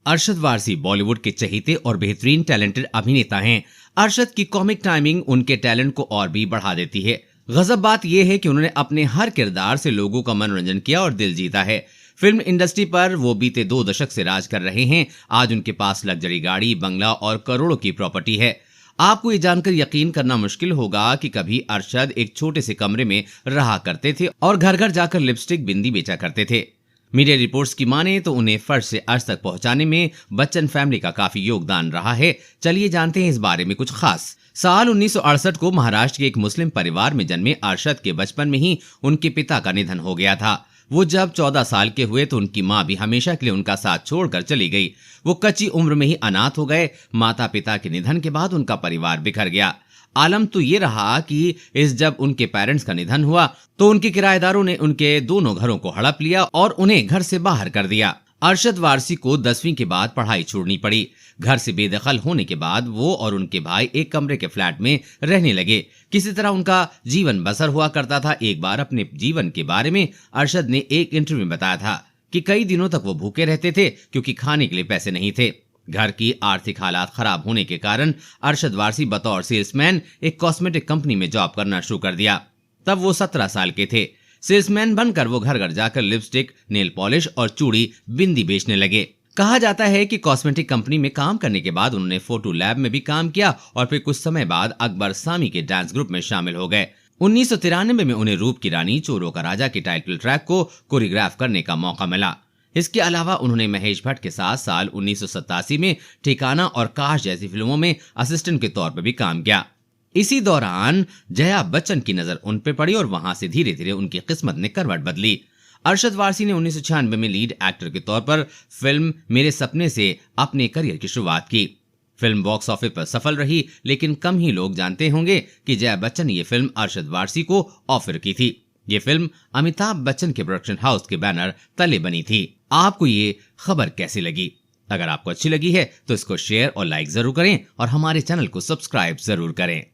अरशद वारसी बॉलीवुड के चहेते और बेहतरीन टैलेंटेड अभिनेता हैं। अरशद की कॉमिक टाइमिंग उनके टैलेंट को और भी बढ़ा देती है। गजब बात यह है कि उन्होंने अपने हर किरदार से लोगों का मनोरंजन किया और दिल जीता है। फिल्म इंडस्ट्री पर वो बीते 2 दशक से राज कर रहे हैं। आज उनके पास लग्जरी गाड़ी, बंगला और करोड़ों की प्रॉपर्टी है। आपको ये जानकर यकीन करना मुश्किल होगा कि कभी अरशद एक छोटे से कमरे में रहा करते थे और घर घर जाकर लिपस्टिक, बिंदी बेचा करते थे। मीडिया रिपोर्ट्स की माने तो उन्हें फर्श से अर्श तक पहुंचाने में बच्चन फैमिली का काफी योगदान रहा है। चलिए जानते हैं इस बारे में कुछ खास। साल 1968 को महाराष्ट्र के एक मुस्लिम परिवार में जन्मे अरशद के बचपन में ही उनके पिता का निधन हो गया था। वो जब 14 साल के हुए तो उनकी माँ भी हमेशा के लिए उनका साथ छोड़कर चली गई। वो कच्ची उम्र में ही अनाथ हो गए। माता पिता के निधन के बाद उनका परिवार बिखर गया। आलम तो ये रहा कि जब उनके पेरेंट्स का निधन हुआ तो उनके किराएदारों ने उनके दोनों घरों को हड़प लिया और उन्हें घर से बाहर कर दिया। अरशद वारसी को 10वीं के बाद पढ़ाई छोड़नी पड़ी। घर से बेदखल होने के बाद वो और उनके भाई एक कमरे के फ्लैट में रहने लगे। किसी तरह उनका जीवन बसर हुआ करता था। एक बार अपने जीवन के बारे में अरशद ने एक इंटरव्यू में बताया था कि कई दिनों तक वो भूखे रहते थे क्योंकि खाने के लिए पैसे नहीं थे। घर की आर्थिक हालात खराब होने के कारण अरशद वारसी बतौर सेल्समैन एक कॉस्मेटिक कंपनी में जॉब करना शुरू कर दिया। तब वो 17 साल के थे। सेल्समैन बनकर वो घर घर जाकर लिपस्टिक, नेल पॉलिश और चूड़ी, बिंदी बेचने लगे। कहा जाता है कि कॉस्मेटिक कंपनी में काम करने के बाद उन्होंने फोटो लैब में भी काम किया और फिर कुछ समय बाद अकबर सामी के डांस ग्रुप में शामिल हो गए। 1993 में उन्हें रूप की रानी, चोरों का राजा के टाइटल ट्रैक को कोरियोग्राफ करने का मौका मिला। इसके अलावा उन्होंने महेश भट्ट के साथ साल 1987 में ठिकाना और काश जैसी फिल्मों में असिस्टेंट के तौर पर भी काम किया। इसी दौरान जया बच्चन की नजर उन पे पड़ी और वहां से धीरे धीरे उनकी किस्मत ने करवट बदली। अरशद वारसी ने 1996 में लीड एक्टर के तौर पर फिल्म मेरे सपने से अपने करियर की शुरुआत की। फिल्म बॉक्स ऑफिस पर सफल रही, लेकिन कम ही लोग जानते होंगे कि जया बच्चन ने ये फिल्म अरशद वारसी को ऑफर की थी। ये फिल्म अमिताभ बच्चन के प्रोडक्शन हाउस के बैनर तले बनी थी। आपको ये खबर कैसी लगी? अगर आपको अच्छी लगी है तो इसको शेयर और लाइक जरूर करें और हमारे चैनल को सब्सक्राइब जरूर करें।